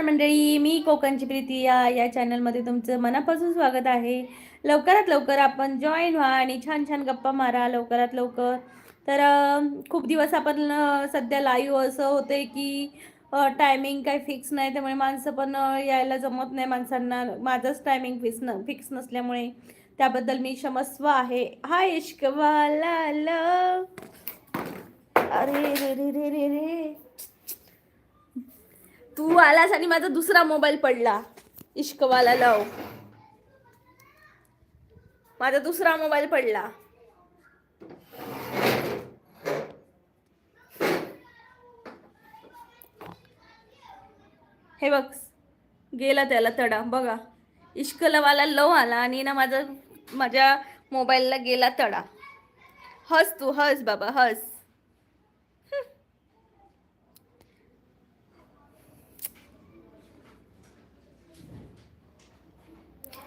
मंडळी, मी कोकणची प्रीती या चॅनलमध्ये तुमचं मनापासून स्वागत आहे. लवकरात लवकर आपण जॉईन व्हा आणि छान छान गप्पा मारा लवकरात लवकर. तर खूप दिवस आपण सध्या लाईव्ह असं होते की टायमिंग काही फिक्स नाही, त्यामुळे माणसं पण यायला जमत नाही माणसांना. माझंच टायमिंग फिक्स नसल्यामुळे त्याबद्दल मी क्षमस्व आहे. हाय इश्कवाला लव, अरे रे रे रे रे रे, तू आलास आणि माझा दुसरा मोबाईल पडला. इश्कवाला लव, माझा दुसरा मोबाईल पडला. हे बघ, गेला त्याला तडा बघा. इश्कवाला लव आला आणि ना माझ्या मोबाईलला गेला तडा. हस तू, हस बाबा, हस.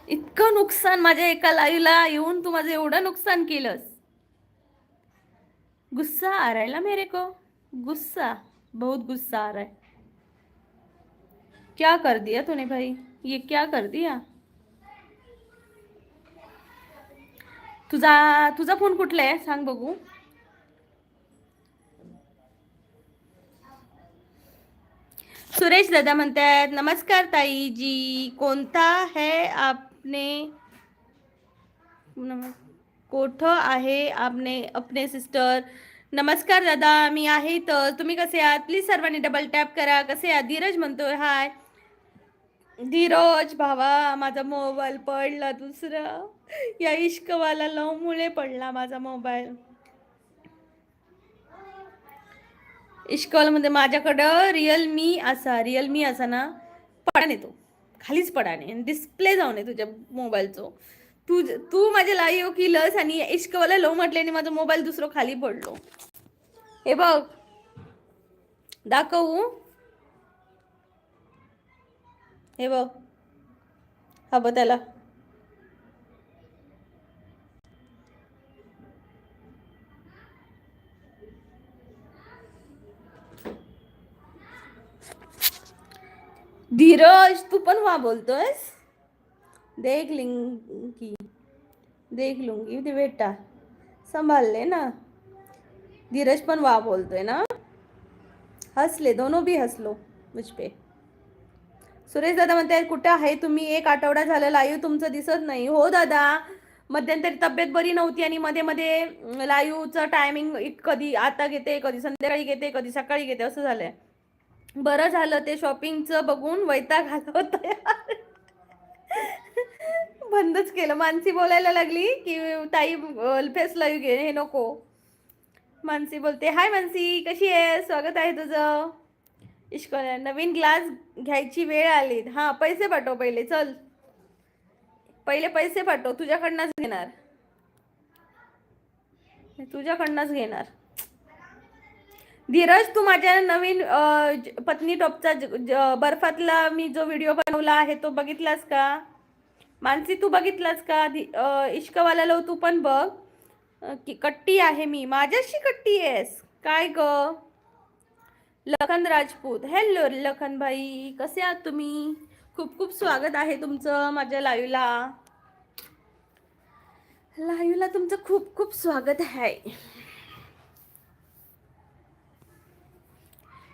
इतकं नुकसान माझ्या एका लाईव्हला येऊन तू माझं एवढं नुकसान केलंस. गुस्सा आ रहा है ना मेरे को, गुस्सा, बहुत गुस्सा आ रहा है. क्या कर दिया तूने भाई, ये क्या कर दिया. तुझा तुझा फोन कुठला आहे सांग बघू. सुरेश दादा म्हणतात नमस्कार ताईजी, कोणता है आपने, कोठ आहे आपने अपने सिस्टर. नमस्कार दादा, मी आहे तर तुम्ही कसे आहात. प्लीज सर्वांनी डबल टॅप करा. कसे आहात. धीरज म्हणतोय हाय. धीरज भावा, माझा मोबाईल पडला दुसरा, या इश्कवाला लव मुळे पडला माझा मोबाईल. इश्कॉलमध्ये माझ्याकडं रिअलमी असा ना पडाने, तो खालीच पडाने, डिस्प्ले जाऊन आहे तुझ्या मोबाईलचं. तू माझे लाईव्ह केलंस आणि इश्कवाला लो म्हटल्याने माझा मोबाईल दुसरं खाली पडलो. हे बघ, दाखवू. हे बघ, हा बघ त्याला. धीरज तू पण वा बोलतोयस. देख लूंगी बेटा, संभाल ले ना. धीरज पण वा बोलतोय ना. हसले, दोनों भी हसलो मुझ पे. सुरेश दादा म्हणते कुठे आहे तुम्ही, एक आठवडा झाला लाईव्ह तुमचं दिसत नाही. हो दादा, मध्यंतरी तब्येत बरी नव्हती आणि मध्ये मध्ये लाईव्हचं टायमिंग कधी आता घेते, कधी संध्याकाळी घेते, कधी सकाळी घेते, असं झालंय. बरं झालं ते शॉपिंगचं बघून वैताग आला होता. बंदच केलं. मानसी बोलायला लागली की ताई फेस लाईव्ह घे, हे नको. मानसी बोलते हाय मानसी, कशी आहे, स्वागत आहे तुझं. नवीन ग्लास घ्यायची वेळ आली. हा, पैसे पाठव पहिले, चल पहिले पैसे पाठव, तुझ्याकडनंच घेणार. धीरज तू माझ्या नवीन पत्नी टॉपचा बर्फातला मी जो व्हिडिओ बनवला आहे तो बघितलास का. मानसी तू बघितलास का. इश्कवाला लो तू पण बघ. कट्टी आहे मी, माझ्याशी कट्टी आहेस काय ग. लखन राजपूत, हॅलो लखन भाई, कसे आहात तुम्ही. खूप खूप स्वागत आहे तुमचं माझ्या लाईव्हला तुमचं खूप खूप स्वागत आहे.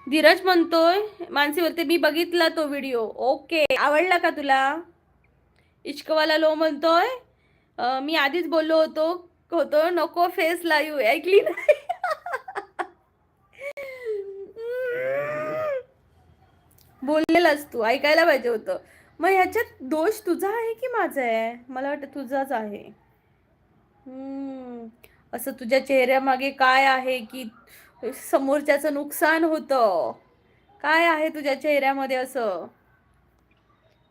धीरज म्हणतोय, मानसी बोलते मी बघितला तो व्हिडिओ. ओके, आवडला का तुला. इश्कवाला लो म्हणतोय मी आधीच बोललो होतो नको फेस लाईव्ह, ऐकली नाही. बोललेलास तू, ऐकायला पाहिजे होतं. मग ह्याच्यात दोष तुझा आहे की माझा आहे. मला वाटतं तुझाच आहे. असं तुझ्या चेहऱ्यामागे काय आहे की समोरच्याचं नुकसान होतं. काय आहे तुझ्या चेहऱ्यामध्ये असं.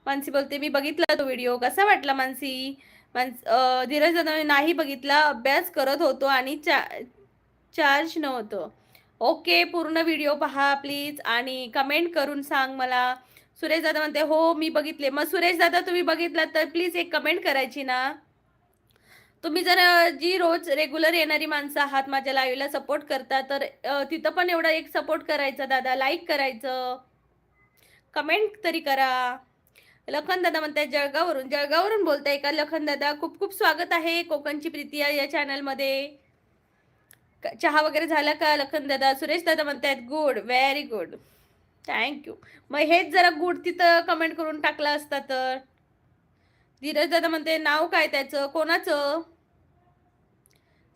मानसी बोलते मी बघितला तो व्हिडिओ, कसा वाटला मानसी. धीरज दादा नाही बघितला, अभ्यास करत होतो आणि चार्ज नव्हतं. ओके, पूर्ण व्हिडिओ पहा प्लीज आणि कमेंट करून सांग मला. सुरेश दादा म्हणते हो मी बघितले. मग सुरेश दादा तुम्ही बघितला तर प्लीज एक कमेंट करायची ना. तुम्ही जर जी रोज रेग्युलर येणारी माणसं आहात, माझ्या लाईव्हला सपोर्ट करता, तर तिथं पण एवढा एक सपोर्ट करायचा दादा, लाईक करायचं, कमेंट तरी करा. लखन दादा म्हणताय जळगाववरून बोलताय का लखन दादा? खूप खूप स्वागत आहे कोकणची प्रीती या चॅनलमध्ये. चहा वगैरे झाला का लखन दादा? सुरेश दादा म्हणतायत गुड, व्हेरी गुड, थँक्यू. मग हेच जरा गुड तिथं कमेंट करून टाकला असता तर. धीरज दादा म्हणते नाव काय त्याचं, कोणाचं?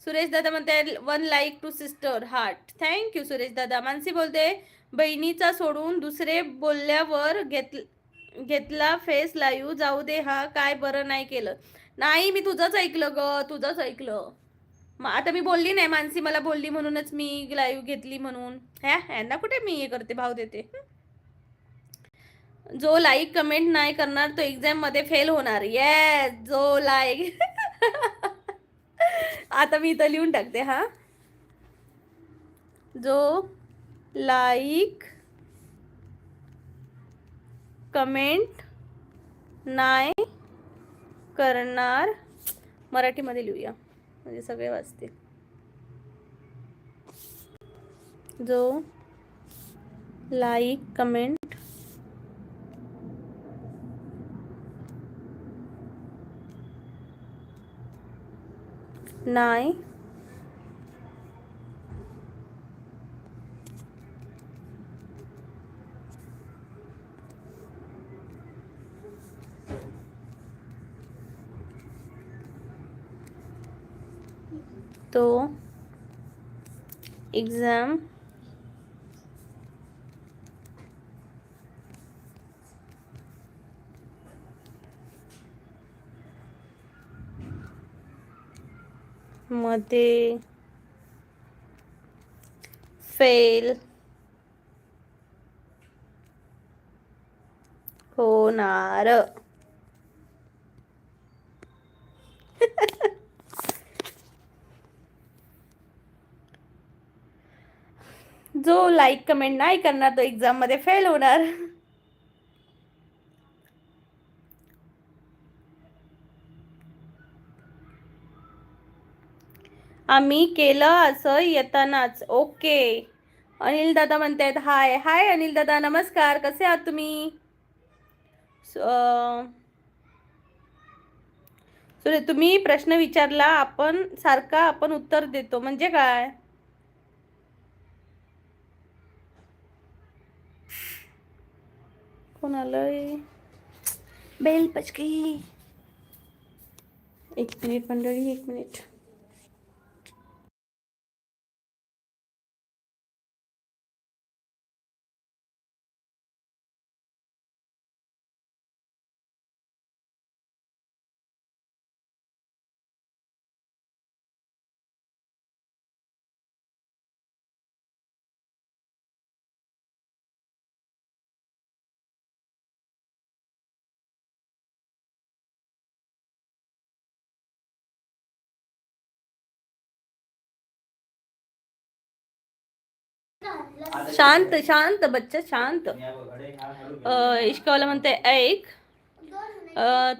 सुरेश दादा म्हणते 1 like to sister heart, thank you Suresh दादा. मानसी बोलते बहिणीचा सोडून दुसरे बोलल्यावर घेतला फेस लाईव्ह, जाऊ दे हा, काय बरं नाही केलं. नाही, मी तुझंच ऐकलं ग, तुझंच ऐकलं. आता मी बोलली नाही, मानसी मला बोलली म्हणूनच मी लाईव्ह घेतली म्हणून. यांना कुठे मी हे करते, भाव देते. जो लाईक कमेंट नाही करणार तो एक्झाम मध्ये फेल होणार. येस, जो लाईक आता मी इथं लिहून टाकते. हा, जो लाईक कमेंट नाही करणार, मराठीमध्ये लिहूया म्हणजे सगळे वाचतील. जो लाईक कमेंट नाही तो एग्जाम मध्ये फेल होणार. जो लाईक कमेंट नाही करणार तो एक्झाम मध्ये फेल होणार. आम्ही केलं असं येतानाच. ओके, अनिल दादा म्हणतायत हाय. हाय अनिल दादा, नमस्कार, कसे आहात तुम्ही? तुम्ही प्रश्न विचारला आपण सारखा आपण उत्तर देतो म्हणजे काय? कोण आलंय? बेल पचकी. एक मिनिट मंडळी, एक मिनिट. शांत शांत बच्चा शांत. इश्कवाला म्हणते ऐक,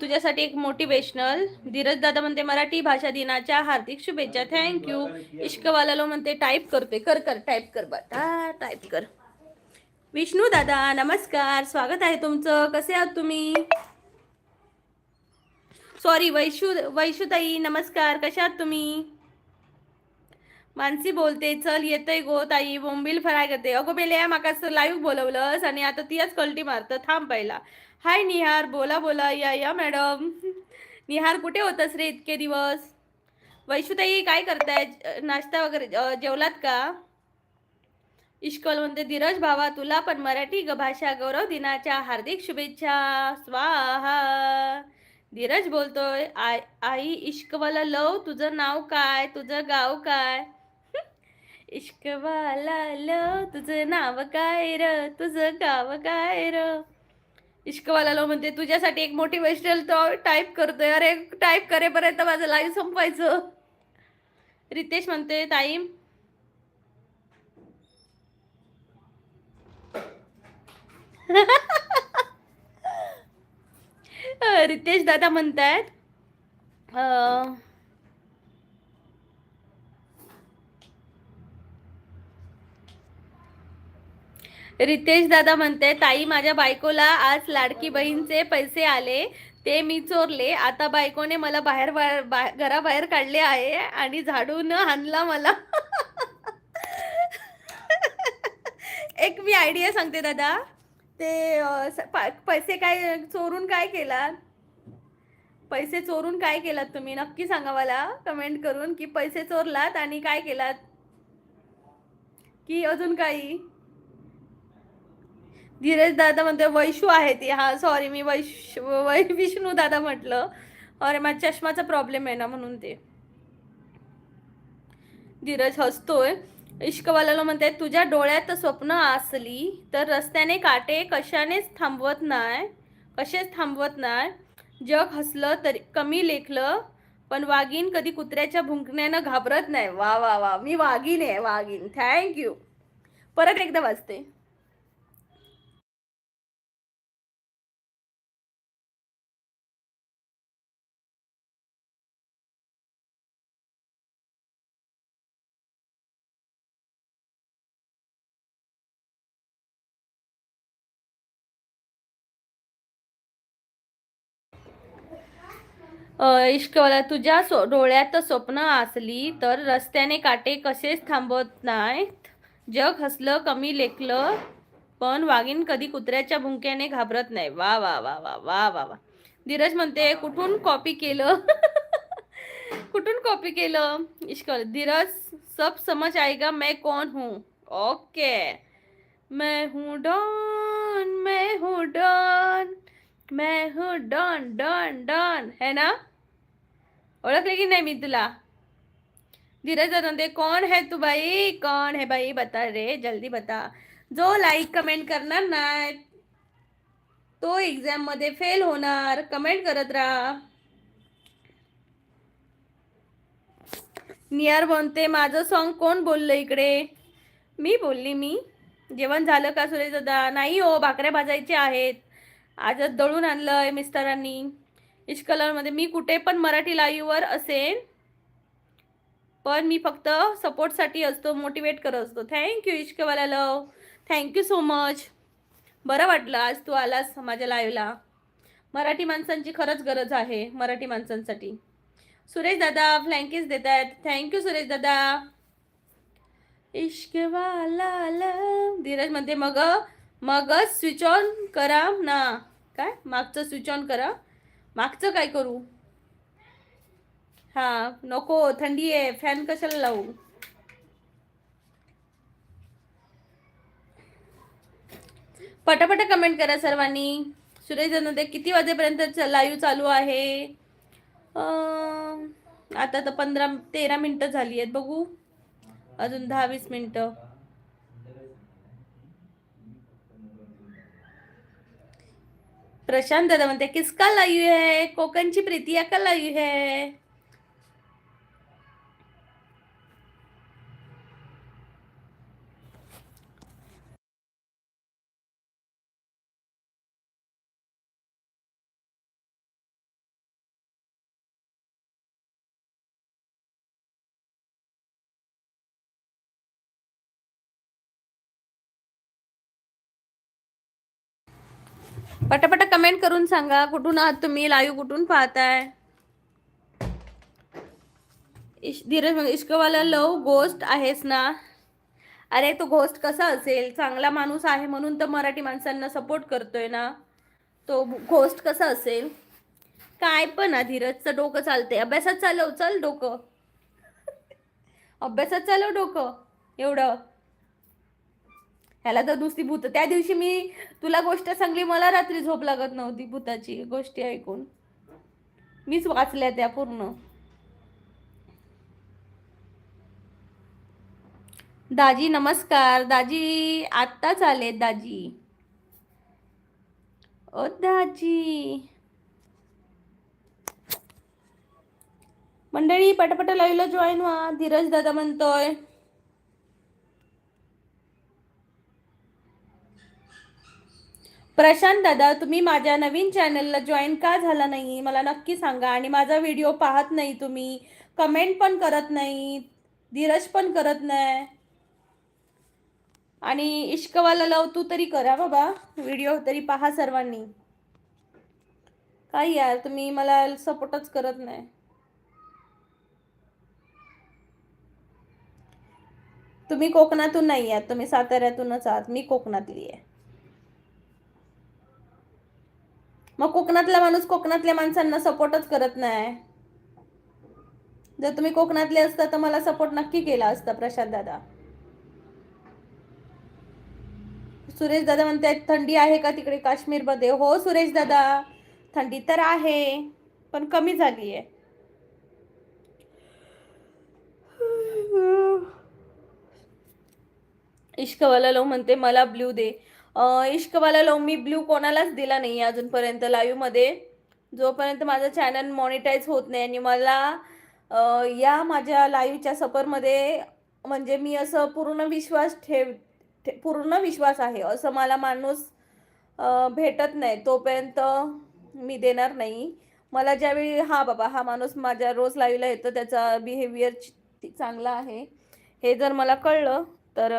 तुझ्यासाठी एक मोटिवेशनल. धीरज दादा म्हणते मराठी भाषा दिनाच्या हार्दिक शुभेच्छा, थँक्यू. इश्कवाला म्हणते टाईप करते, कर कर टाईप कर बा, टाईप कर. विष्णू दादा नमस्कार, स्वागत आहे तुमचं, कसे आहात तुम्ही? सॉरी, वैशुताई नमस्कार, कशा आहात तुम्ही? मानसी बोलते चल येतय गो ताई, बोंबील फ्राय करते. अगो बेल्या माका लाईव्ह बोलवलंस आणि आता तीच कल्टी मारत. थांब पहिला. हाय निहार, बोला बोला, या मॅडम. निहार कुठे होतस रे इतके दिवस? वैशुताई काय करताय, नाश्ता वगैरे जेवलात का? इश्कल म्हणते धीरज भावा तुला पण मराठी भाषा गौरव दिनाच्या हार्दिक शुभेच्छा, स्वाहा. धीरज बोलतोय आई इश्कवाला लव, तुझं नाव काय, तुझं गाव काय? इश्कवाला लव, तुझं नाव काय र, तुझं गाव काय र? इश्कवाला लव म्हणते तुझ्यासाठी एक मोटिवेशनल तो टाईप करतोय. अरे टाईप करेपर्यंत माझं लाईव्ह संपायचं. रितेश म्हणते ताई रितेश दादा म्हणतायत रितेश दादा म्हणते, ताई माझ्या बायकोला आज लाडकी बहीणचे पैसे आले, ते मी चोरले. आता बायकोने मला घराबाहेर काढले आहे आणि झाडून हाणला मला. एक मी आयडिया सांगते दादा. ते पैसे काय चोरून काय केलात? पैसे चोरून काय केलात तुम्ही? नक्की सांगा मला कमेंट करून की पैसे चोरलात आणि काय केलात, की अजून काही. धीरज दादा म्हणते वैशू आहे ती. हा सॉरी, मी विष्णू दादा म्हटलं. अरे माझ्या चष्माचा प्रॉब्लेम आहे ना म्हणून ते. धीरज हसतोय. इश्कवाल्याला म्हणते, तुझ्या डोळ्यात स्वप्न असली तर रस्त्याने काटे कशानेच थांबवत नाही, कसेच थांबवत नाही. जग हसलं तरी कमी लेखलं, पण वाघीण कधी कुत्र्याच्या भुंकण्यानं घाबरत नाही. वा वा वा, मी वाघीण आहे, वाघीण. थँक्यू. परत एकदा वाचते. इश्कवाला, तुझ्या डोळ्यात स्वप्न असली तर रस्त्याने काटे कसेच थांबवत नाहीत. जग हसलं कमी लेखलं, पण वाघीण कधी कुत्र्याच्या भुंक्याने घाबरत नाही. वा वा वा वा वा वा वा. धीरज म्हणते, कुठून कॉपी केलं? कुठून कॉपी केलं? इश्कवाला, धीरज सब समझ आएगा मैं कौन हूँ. ओके. मैं हूँ डॉन, मैं हूँ डॉन, मैं हूँ डॉन डॉन डॉन, है ना? ओळखले की नाही मी तुला? धीरज दादा, कौन है तू भाई? कौन है भाई? बता रे, जल्दी बता. जो लाईक कमेंट करणार नाही तो एक्झाम मध्ये फेल होणार. कमेंट करत राहा. नियर म्हणते, माझं सॉन्ग कोण बोललं इकडे? मी बोलली. मी. जेवण झालं का सुरेश दादा? नाही हो, भाकऱ्या भाजायचे आहेत. आजच दळून आणलंय मिस्टरांनी. मध्ये मी कुठे पण मराठी लाईव्हवर असेल, पण मी फक्त सपोर्टसाठी असतो, मोटिवेट करत असतो. थँक्यू इश्कवाला लव, थँक्यू सो मच. बरं वाटलं आज तू आलास माझ्या लाईव्हला. मराठी माणसांची खरंच गरज आहे, मराठी माणसांसाठी. सुरेश दादा फ्लँकीज देत आहेत. थँक्यू सुरेश दादा. इश्कवाला लव. धीरज म्हणते, मग स्विच ऑन करा ना. काय मागचं स्विच ऑन करा? मागचं काय करू? हा नको, थंडी आहे, फॅन कशाला लावू? पटापट कमेंट करा सर्वांनी. सुरेश जनते, किती वाजेपर्यंत लाईव्ह चालू आहे? आता तर 15-13 मिनिटं झाली आहेत. बघू, अजून 10-20 मिनिटं. प्रशांत दादा म्हणते, किसका लाईव्ह है? कोकणची प्रीतिया का लाईव्ह है? पटापट कमेंट करून सांगा कुठून आहात तुम्ही, लाईव्ह कुठून पाहताय. धीरज इश्कवाला लव गोस्ट आहेस ना? अरे तो घोस्ट कसा असेल? चांगला माणूस आहे म्हणून तर मराठी माणसांना सपोर्ट करतोय ना. तो घोस्ट कसा असेल? काय पण ना, धीरजचं डोकं चालते. अभ्यासात चालव, चल डोकं. अभ्यासात चालव डोकं एवढं. ह्याला तर नुसती भूत. त्या दिवशी मी तुला गोष्ट सांगली, मला रात्री झोप लागत नव्हती भूताची गोष्टी ऐकून. मीच वाचल्या त्या पूर्ण. दाजी नमस्कार. दाजी आत्ताच आले दाजी. ओ दाजी. मंडळी पटापट लाईव्हला जॉईन व्हा. धीरज दादा म्हणतोय. प्रशांत दादा, तुम्ही माझ्या नवीन चॅनलला जॉईन का झाला नाही मला नक्की सांगा. आणि माझा व्हिडिओ पाहत नाही तुम्ही, कमेंट पण करत नाही, धीरज पण करत नाही. आणि इश्कवाला लव तू तरी करा बाबा, व्हिडिओ तरी पहा सर्वांनी. काय यार तुम्ही मला सपोर्टच करत नाही. तुम्ही कोकणातून नाही आहात, तुम्ही साताऱ्यातूनच आहात, मी कोकणातली आहे. मग कोकणातला माणूस कोकणातल्या माणसांना सपोर्टच करत नाही. जर तुम्ही कोकणातले असता तर मला सपोर्ट नक्की केला असता प्रशांत दादा. सुरेश दादा म्हणतात थंडी आहे का तिकडे काश्मीर मध्ये? हो सुरेश दादा, थंडी तर आहे पण कमी झाली आहे. इश्कवाला लो म्हणते मला ब्ल्यू दे. इश्कवाला लो मी ब्ल्यू कोणालाच दिला नाही अजूनपर्यंत लाईव्ह मध्ये. जोपर्यंत माझं चॅनल मॉनिटाईज होत नाही आणि मला या माझ्या लाईव्हच्या सफरमध्ये म्हणजे मी असं पूर्ण विश्वास आहे असं मला माणूस भेटत नाही तोपर्यंत मी देणार नाही. मला ज्यावेळी हा बाबा हा माणूस माझ्या रोज लाईव्हला येतो, त्याचा बिहेवियर चांगला आहे हे जर मला कळलं तर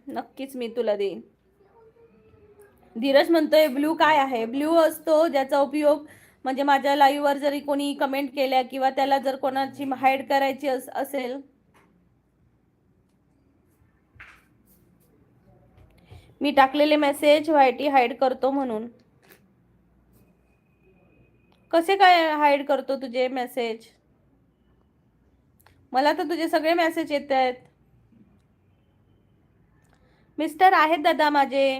नक्कीच मी तुला देईन. धीरज म्हणतोय ब्ल्यू काय आहे? ब्ल्यू असतो ज्याचा उपयोग म्हणजे माझ्या लाईव्हवर जरी कोणी कमेंट केल्या किंवा त्याला जर कोणाची हाईड करायची असेल. मी टाकलेले मेसेज व्हायटी हाईड करतो म्हणून. कसे काय हाईड करतो तुझे मेसेज? मला तर तुझे सगळे मेसेज येत आहेत. मिस्टर आहेत दादा माझे.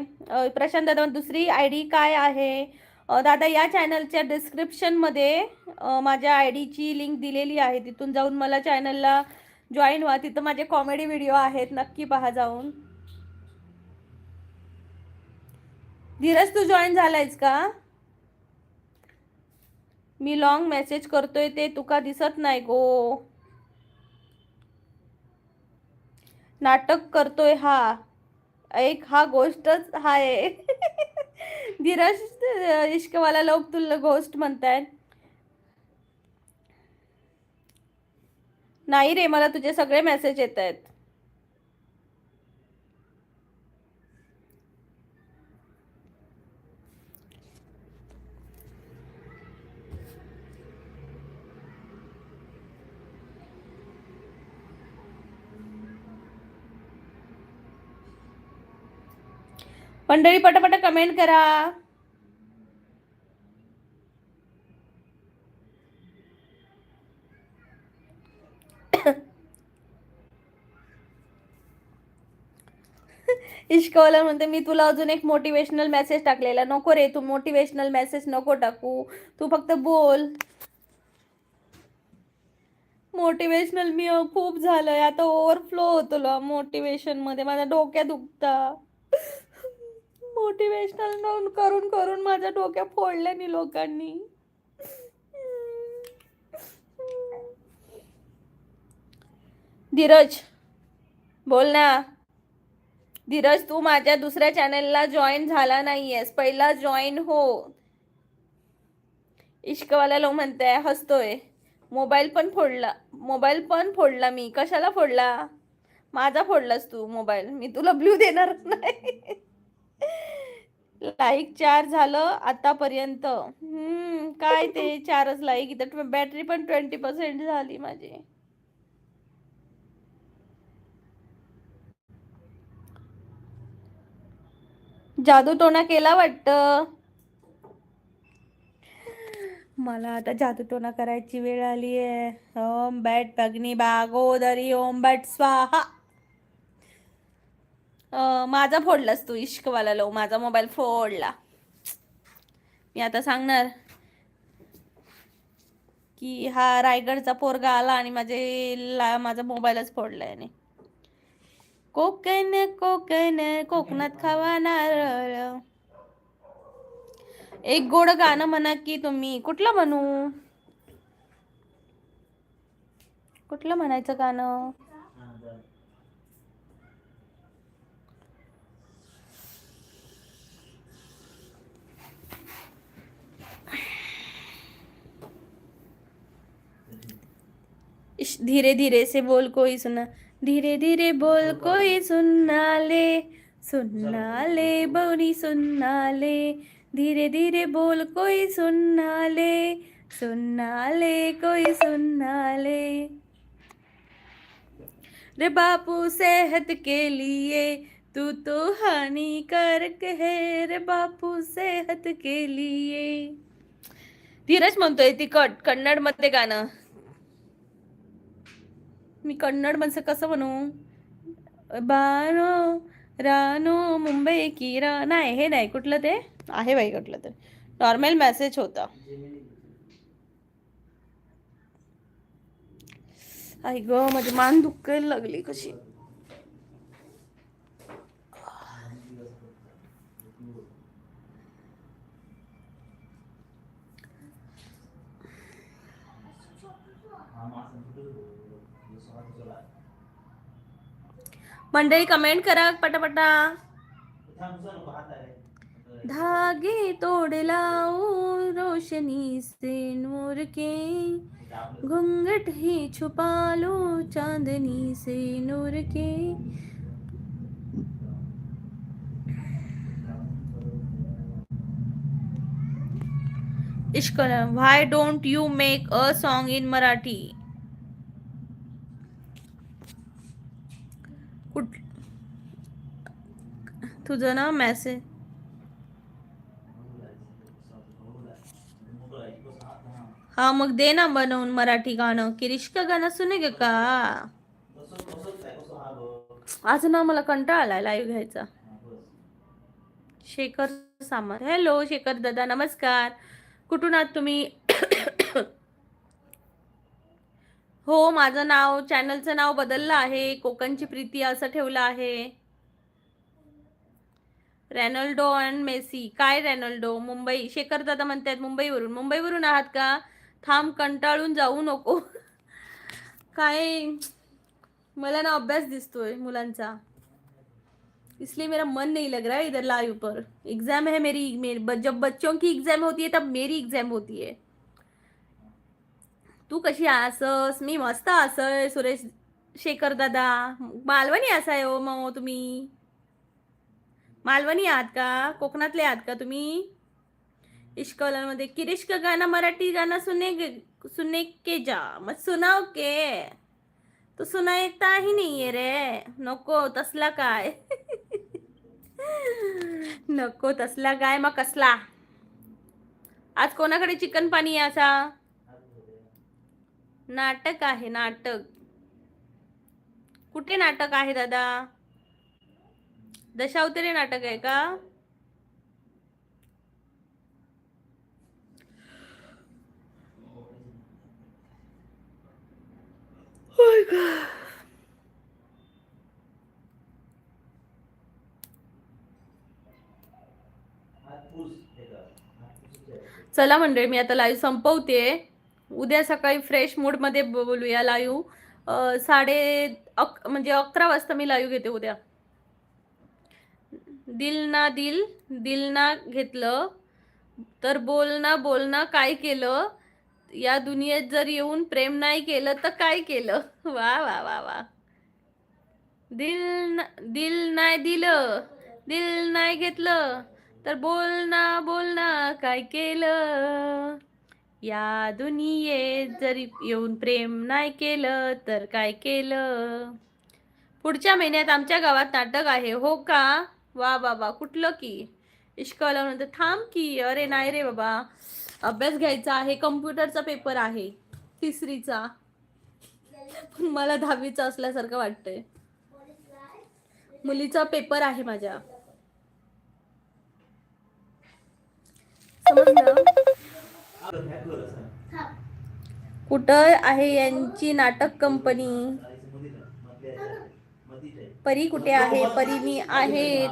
प्रशांत दादा दुसरी आयडी काय आहे? दादा या चॅनलच्या डिस्क्रिप्शनमध्ये माझ्या आयडीची लिंक दिलेली आहे, तिथून जाऊन मला चॅनलला जॉईन व्हा. तिथं माझे कॉमेडी व्हिडिओ आहेत, नक्की पहा जाऊन. धीरज तू जॉईन झालायस का? मी लॉंग मेसेज करतोय ते तुका दिसत नाही गो. नाटक करतोय हा एक, हा गोष्टच आहे. धीरज इश्कवाला लोक तुला गोष्ट म्हणतायत. नाही रे, मला तुझे सगळे मेसेज येत आहेत. मंडळी पटापट कमेंट करा. इश्कवाला म्हणते मी तुला अजून एक मोटिवेशनल मेसेज टाकलेला. नको रे, तू मोटिवेशनल मेसेज नको टाकू, तू फक्त बोल. मोटिवेशनल मी खूप झालंय आता, ओव्हरफ्लो होतो मोटिवेशन मध्ये. माझ्या डोक्या दुखता. मोटिवेशनल करून करून माझ्या डोक्या फोडल्यानी लोकांनी. धीरज बोल ना. धीरज तू माझ्या दुसऱ्या चॅनलला जॉईन झाला नाहीयेस, पहिला जॉईन हो. इश्कवाला लो म्हणताय हसतोय. मोबाईल पण फोडला मी. कशाला फोडला? माझा फोडलास तू मोबाईल, मी तुला ब्ल्यू देणार नाही. लाईक 4 झालं आतापर्यंत. काय ते 4च लाईक, इथं बॅटरी पण 20% झाली माझी. जादू टोना केला वाटतं. मला आता जादूटोना करायची वेळ आली आहे. ओम बॅट अग्नी बागोदरी ओम बॅट स्वाहा. माझा फोडलास तू इश्कवाला लो, माझा मोबाईल फोडला. मी आता सांगणार की हा रायगडचा पोरगा आला आणि माझा मोबाईलच फोडलाय. कोकण कोकण कोकणात खावा नारळ. एक गोड गाणं म्हणा की तुम्ही. कुठलं म्हणू? कुठलं म्हणायचं गाणं? धीरे धीरे से बोल कोई सुना, धीरे धीरे बोल कोई सुनना ले, सुनना ले बोनी सुनना ले, धीरे धीरे बोल कोई सुनना ले कोई सुनना ले। रे बापू सेहत के लिए तू तो हानिकारक है, रे बापू सेहत के लिए। धीरज म्हणतोय ती कन्नड मध्ये गाणं. मी कन्नड मध्ये कसं म्हणू? बानो रानो मुंबई की रा, नाही हे नाही, कुठलं ते आहे बाई, कुठलं तर नॉर्मल मेसेज होता. आई ग माझी मान दुखायला लागली कशी. मंडळी कमेंट करा पटापटा. धागे तोड़ लाओ रोशनी से नूर के, घूंघट ही छुपा लो चांदनी से नूर के. इश्क why don't you make a song in Marathi. तुझं ना मेसेज हा मग दे ना बनवून मराठी गाणं. किरीश का गाणं सुनेगे का? आज ना मला कंटाळा आलाय लाईव्ह घ्यायचा. शेखर सामर, हॅलो शेखर दादा नमस्कार. कुठून आहात तुम्ही? हो माझं नाव, चॅनलचं नाव बदललं आहे, कोकणची प्रीती असं ठेवलं आहे. रेनॉल्डो अँड मेसी. काय रेनॉल्डो? मुंबई. शेखर दादा म्हणतात मुंबईवरून आहात का? थांब कंटाळून जाऊ नको. काय मला ना अभ्यास दिसतोय मुलांचा, इसलिए मेरा मन नहीं लग रहा है इधर लाइव पर. एग्जाम है मेरी जब बच्चों की एग्जाम होती है तब मेरी एग्जाम होती है. तू कशी आसस? मी मस्त असय सुरेश. शेखर दादा मालवणी असाय हो मग तुम्ही? मालवणी आहात का? कोकणातले आहात का तुम्ही? इश्कवलांमध्ये किरीश का गाना मराठी गाना सुने के जा, मत सुनाव के. तो सुनायता ही नाहीये रे. नको तसला काय. नको तसला काय मग कसला. आज कोणाकडे चिकन पाणी आहे असा? नाटक आहे नाटक. कुठे नाटक आहे दादा? दशावतारी नाटक आहे का? चला मंडळी मी आता लाईव्ह संपवते. उद्या सकाळी फ्रेश मूड मध्ये बोलूया. लाईव्ह 11 वाजता मी लाईव्ह घेते उद्या. दिल ना घेतलं तर बोलना काय केलं. या दुनियेत जर येऊन प्रेम नाही केलं तर काय केलं. वा वा वा वा. दिल नाही घेतलं तर बोलना काय केलं. या दुनियेत जरी येऊन प्रेम नाही केलं तर काय केलं. पुढच्या महिन्यात आमच्या गावात नाटक आहे. हो का? वा बाबा. कुठलं की? इश्कवाला म्हणतो थांब की. अरे नाही रे बाबा, अभ्यास घ्यायचा आहे. कम्प्युटरचा पेपर आहे 3रीचा. मला 10वीचा असल्यासारखं वाटतंय. मुलीचा पेपर आहे माझ्या. समजलं? कुठं आहे यांची नाटक कंपनी? परी कुठे आहे? परी मी आहे.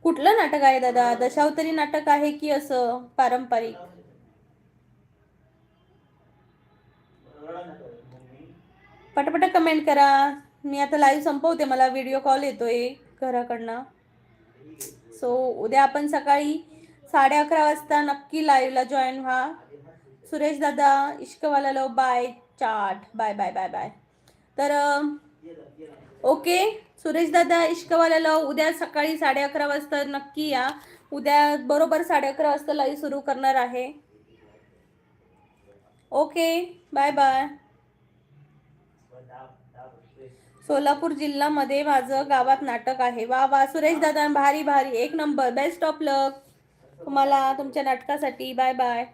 कुठलं नाटक आहे दादा? दशावतारी नाटक आहे की असं पारंपरिक? पटापट कमेंट करा. मी आता लाईव्ह संपवते, मला व्हिडिओ कॉल येतोय घराकडनं. सो उद्या आपण सकाळी 11:30 वाजता नक्की लाईव्हला जॉईन व्हा. सुरेश दादा इश्कवाला लो बाय. चाट. Bye bye bye bye. तर ओके सुरेश दादा इश्कवाल्याला उद्या सकाळी 11:30 वाजता नक्की या. उद्या बरोबर 11:30 वाजता लाईव्ह सुरू करणार आहे. Okay bye bye. सोलापूर जिल्ह्यामध्ये माझं गावात नाटक आहे. वा वा सुरेश दादा, भारी भारी, एक नंबर. बेस्ट ऑफ लक तुम्हाला तुमच्या नाटकासाठी. Bye bye.